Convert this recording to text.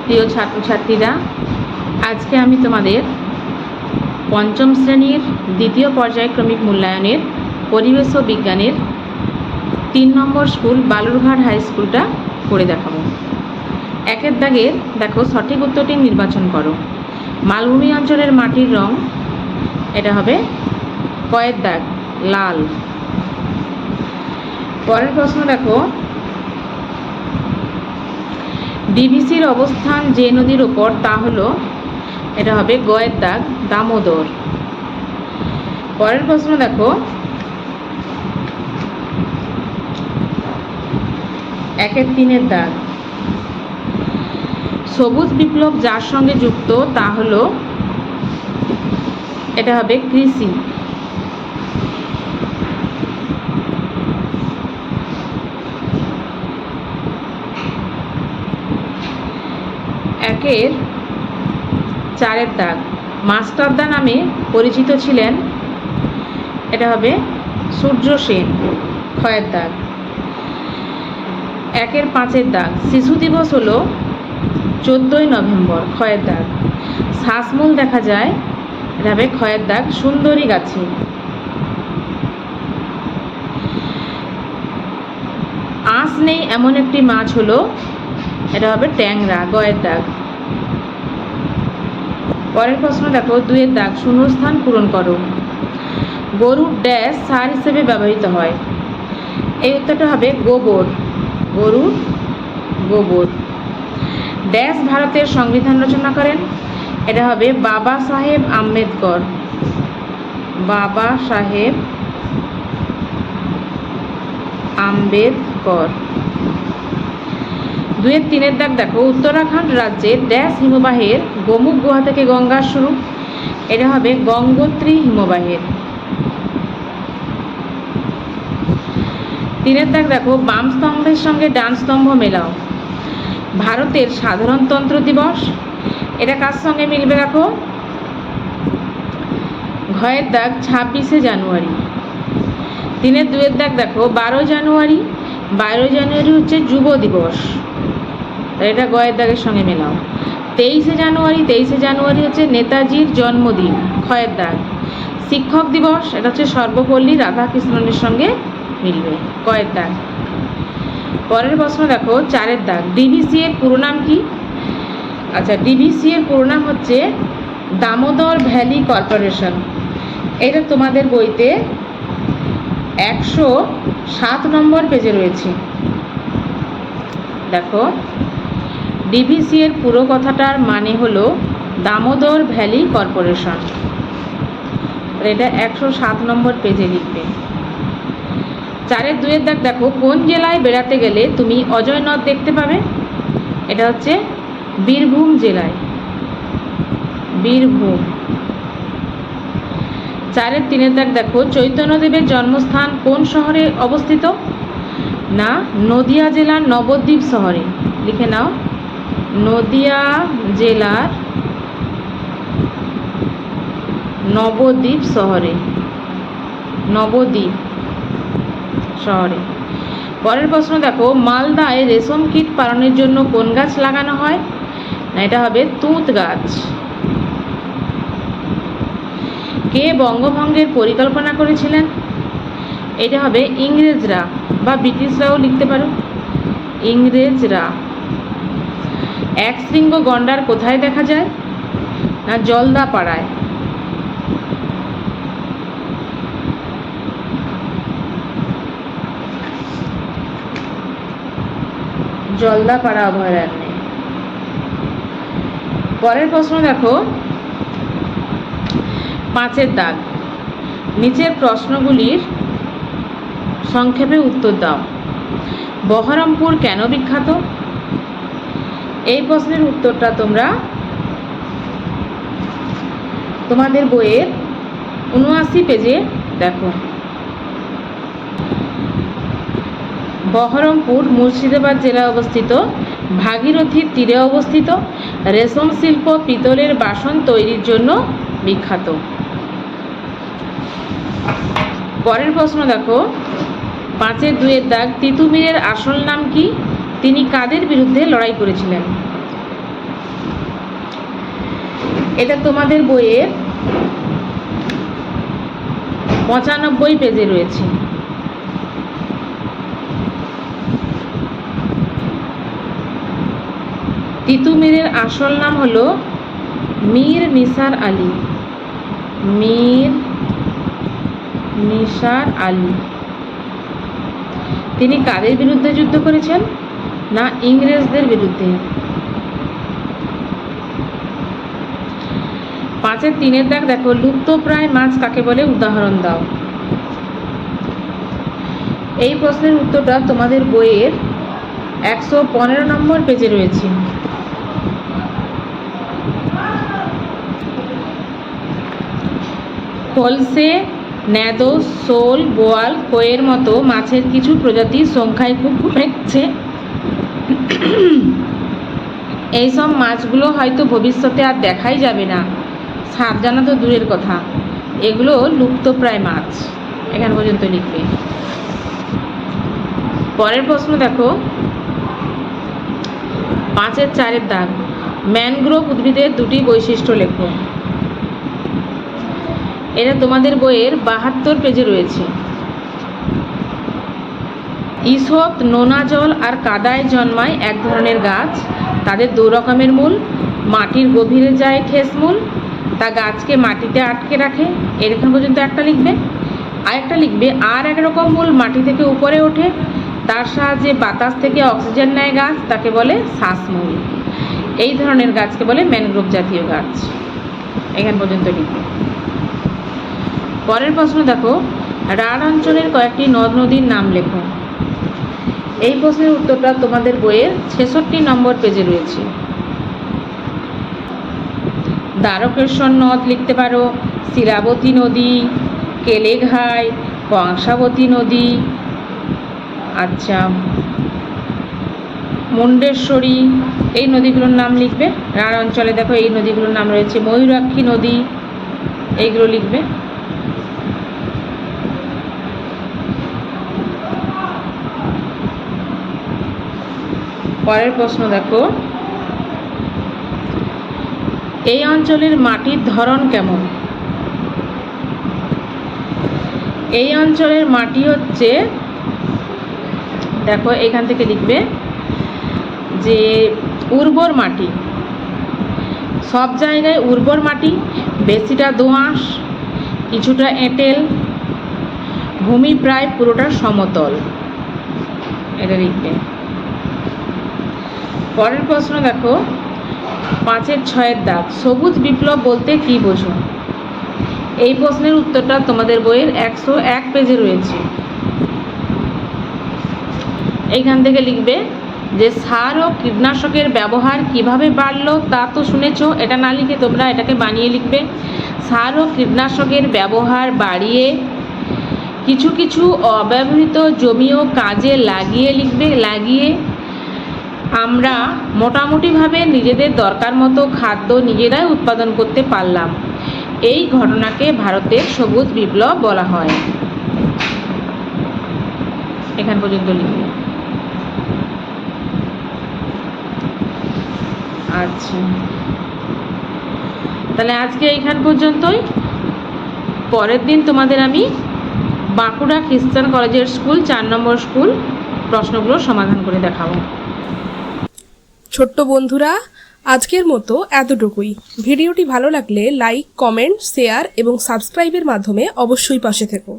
প্রিয় ছাত্রছাত্রীরা, আজকে আমি তোমাদের পঞ্চম শ্রেণীর দ্বিতীয় পর্যায়ক্রমিক মূল্যায়নের পরিবেশ ও বিজ্ঞানের 3 নম্বর স্কুল বালুরঘাট হাই স্কুলটা করে দেখাবো। একের দাগের দেখো, সঠিক উত্তরটি নির্বাচন করো। মালভূমি অঞ্চলের মাটির রং, এটা হবে কয়ের দাগ লাল। পরের প্রশ্ন দেখো, ডিভিসির অবস্থান যে নদীর ওপর তা হলো, এটা হবে গয়ের দাগ দামোদর। পরের প্রশ্ন দেখো, একের 3-এর দাগ, সবুজ বিপ্লব যার সঙ্গে যুক্ত তা হলো, এটা হবে কৃষি। একের 4-এর দাগ, মাস্টারদা নামে পরিচিত ছিলেন, এটা হবে সূর্য সেন, ক্ষয়ের দাগ। একের 5-এর দাগ, শিশু দিবস হলো 14ই নভেম্বর, ক্ষয়ের দাগ। শ্বাসমূল দেখা যায়, এটা হবে ক্ষয়ের দাগ সুন্দরী গাছে। আঁশ নেই এমন একটি মাছ হলো, এটা হবে ট্যাংরা, গয়ের দাগ। পরের প্রশ্ন দেখো, 2-এর দাগ, শূন্যস্থান পূরণ করো। গরুর ড্যাশ সার হিসেবে ব্যবহৃত হয়, এই উত্তরটা হবে গোবর, গরুর গোবর। ড্যাশ ভারতের সংবিধান রচনা করেন, এটা হবে বাবা সাহেব আম্বেদকর, বাবা সাহেব আম্বেদকর। 2-এর 3-এর দাগ দেখো, উত্তরাখণ্ড রাজ্যের ড্যাশ হিমবাহের গোমুখ গুহা থেকে গঙ্গার শুরু, এটা হবে গঙ্গোত্রী হিমবাহের। 3-এর দাগ দেখো, বাম স্তম্ভের সঙ্গে ডান স্তম্ভ মেলাও। ভারতের সাধারণতন্ত্র দিবস, এটা কার সঙ্গে মিলবে দেখো, ঘয়ের দাগ 26শে জানুয়ারি। 3-এর 2-এর দাগ দেখো, 12 জানুয়ারি, 12 জানুয়ারি হচ্ছে যুব দিবস, এটা গয়ের দাগের সঙ্গে মেলাও। 23শে জানুয়ারি, 23শে জানুয়ারি হচ্ছে নেতাজির জন্মদিন, ক্ষয়ের দাগ। শিক্ষক দিবস, এটা হচ্ছে সর্বপল্লী রাধাকৃষ্ণনের সঙ্গে মিলবে, কয়ের দাগ। পরের প্রশ্ন দেখো, 4-এর দাগ, ডিভিসি এর পুরো নাম কি? আচ্ছা, ডিভিসি এর পুরো নাম হচ্ছে দামোদর ভ্যালি কর্পোরেশন। এটা তোমাদের বইতে 107 নম্বর পেজে রয়েছে। দেখো, ডিভিসি এর পুরো কথাটার মানে হলো দামোদর ভ্যালি কর্পোরেশন, এটা 107 নম্বর পেজে লিখবে। 4-এর 2-এর দাগ দেখো, কোন জেলায় বেড়াতে গেলে তুমি অজয় নদ দেখতে পাবে? এটা হচ্ছে বীরভূম জেলায়, বীরভূম। 4-এর 3-এর দাগ দেখো, চৈতন্যদেবের জন্মস্থান কোন শহরে অবস্থিত? না, নদিয়া জেলার নবদ্বীপ শহরে, লিখে নাও, নদিয়া জেলার নবদ্বীপ শহরে, নবদ্বীপ শহরে। পরের প্রশ্ন দেখো, মালদায় রেশম কীট পালনের জন্য কোন গাছ লাগানো হয়? না, এটা হবে তুঁত গাছ। কে বঙ্গভঙ্গের পরিকল্পনা করেছিলেন? এটা হবে ইংরেজরা, বা ব্রিটিশরাও লিখতে পারো, ইংরেজরা। একশৃঙ্গ গন্ডার কোথায় দেখা যায়? না, জলদাপাড়ায়। জলদাপাড়া অভয়ারণ্যে। পরের প্রশ্ন দেখো, 5-এর দাগ, নিচের প্রশ্নগুলির সংক্ষেপে উত্তর দাও। বহরমপুর কেন বিখ্যাত? এই প্রশ্নের উত্তরটা তোমরা তোমাদের বইয়ের 79 পেজে দেখো। বহরমপুর মুর্শিদাবাদ জেলায় অবস্থিত, ভাগীরথীর তীরে অবস্থিত, রেশম শিল্প পিতলের বাসন তৈরির জন্য বিখ্যাত। পরের প্রশ্ন দেখো, 5-এর 2-এর দাগ, তিতুমীরের আসল নাম কি? তিনি কাদের বিরুদ্ধে লড়াই করেছিলেন? এটা তোমাদের বইয়ের 95 পেজে রয়েছে। তিতুমীরের আসল নাম হলো মীর নিসার আলী। মীর নিসার আলী। তিনি কাদের বিরুদ্ধে যুদ্ধ করেছেন? না, ইংরেজদের বিরুদ্ধে। 5-এর 3-এর দাগ দেখো, লুপ্তপ্রায় মাছ কাকে বলে? উদাহরণ দাও। এই প্রশ্নের উত্তরটা তোমাদের বইয়ের 115 নম্বর পেজে রয়েছে। খলসে, ন্যাদো, শোল, বোয়াল, কইয়ের মতো মাছের কিছু প্রজাতি সংখ্যায় খুব কমেছে। এইসব মাছগুলো হয়তো ভবিষ্যতে আর দেখাই যাবে না, স্বাদ জানা তো দূরের কথা, এগুলো লুপ্তপ্রায় মাছ। এখান পর্যন্ত লিখবে। পরের প্রশ্ন দেখো, 5-এর 4-এর দাগ, ম্যানগ্রোভ উদ্ভিদের 2টি বৈশিষ্ট্য লেখো। এটা তোমাদের বইয়ের 72 পেজে রয়েছে। ঈষৎ নোনা জল আর কাদায় জন্মায় এক ধরনের গাছ, তাদের 2 রকমের মূল, মাটির গভীরে যায় ঠেস মূল, তা গাছকে মাটিতে আটকে রাখে। এরকম পর্যন্ত একটা লিখবে। আরেকটা লিখবে, আর এক রকম মূল মাটি থেকে উপরে ওঠে, তার সাহায্যে বাতাস থেকে অক্সিজেন নেয় গাছ, তাকে বলে শ্বাসমূল। এই ধরনের গাছকে বলে ম্যানগ্রোভ জাতীয় গাছ। এখান পর্যন্ত লিখবে। পরের প্রশ্ন দেখো, রাঢ় অঞ্চলের কয়েকটি নদ নদীর নাম লেখো। এই প্রশ্নের উত্তরটা তোমাদের বইয়ের 66 নম্বর পেজে রয়েছে। দ্বারকেশ্বর নদ লিখতে পারো, শিলাবতী নদী, কেলেঘাই, কংসাবতী নদী, আচ্ছা মুন্ডেশ্বরী, এই নদীগুলোর নাম লিখবে। রাঢ় অঞ্চলে দেখো এই নদীগুলোর নাম রয়েছে, ময়ূরাক্ষী নদী, এইগুলো লিখবে। পরের প্রশ্ন দেখো, এই অঞ্চলের মাটির ধরন কেমন? এই অঞ্চলের মাটি হচ্ছে, দেখো এখান থেকে লিখবে যে উর্বর মাটি, সব জায়গায় উর্বর মাটি, বেশিটা দোআঁশ, কিছুটা এঁটেল, ভূমি প্রায় পুরোটা সমতল। এটা লিখবে। পরের প্রশ্ন দেখো, 5-এর 6-এর দাগ, সবুজ বিপ্লব বলতে কি বোঝো? এই প্রশ্নের উত্তরটা তোমাদের বইয়ের 101 পেজে রয়েছে। এইখান থেকে লিখবে যে সার ও কীটনাশকের ব্যবহার কিভাবে বাড়লো তা তো শুনেছো, এটা না লিখে তোমরা এটাকে বানিয়ে লিখবে। সার ও কীটনাশকের ব্যবহার বাড়িয়ে কিছু কিছু অব্যবহৃত জমিও কাজে লাগিয়ে লিখবে। লাগিয়ে আমরা মোটামুটিভাবে নিজেদের দরকার মতো খাদ্য নিজেরাই উৎপাদন করতে পারলাম। এই ঘটনাকে ভারতের সবুজ বিপ্লব বলা হয়। এখান পর্যন্ত লিখবে। আচ্ছা, তাহলে আজকে এইখান পর্যন্তই। পরের দিন তোমাদের আমি বাঁকুড়া খ্রিস্টান কলেজের স্কুল 4 নম্বর স্কুল প্রশ্নগুলো সমাধান করে দেখাবো। ছোট্ট বন্ধুরা, আজকের মতো এতটুকুই। ভিডিওটি ভালো লাগলে লাইক, কমেন্ট, শেয়ার এবং সাবস্ক্রাইবের মাধ্যমে অবশ্যই পাশে থেকো।